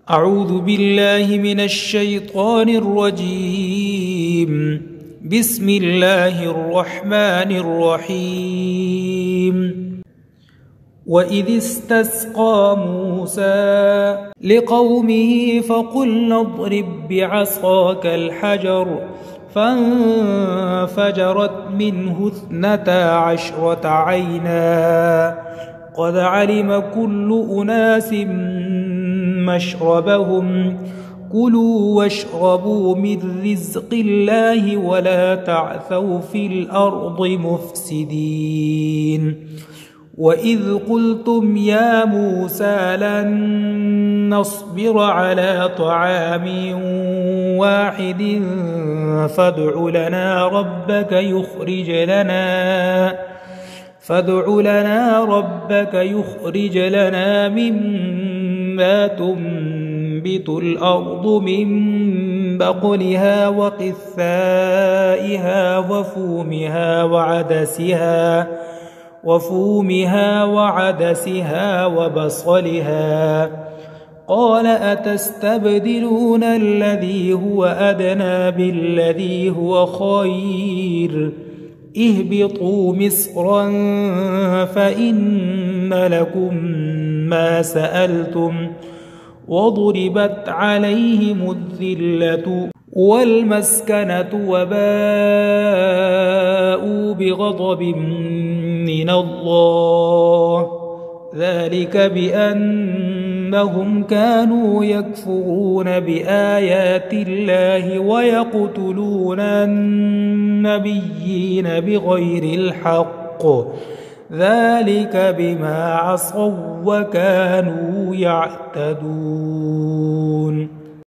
أعوذ بالله من الشيطان الرجيم. بسم الله الرحمن الرحيم. وإذ استسقى موسى لقومه فقلنا اضرب بعصاك الحجر فانفجرت منه 12 عينا قد علم كل أناس مشربهم كلوا واشربوا من رزق الله ولا تعثوا في الأرض مفسدين. وإذ قلتم يا موسى لن نصبر على طعام واحد فادع لنا ربك يخرج لنا مما تنبت الأرض من بقلها وقثائها وفومها وعدسها وبصلها. قال أتستبدلون الذي هو أدنى بالذي هو خير اهبطوا مصرا فإن لكم ما سألتم وضربت عليهم الذلة والمسكنة وباءوا بغضب من الله ذلك بأنهم كانوا يكفرون بآيات الله ويقتلون النبيين بغير الحق ذلك بما عصوا وكانوا يعتدون.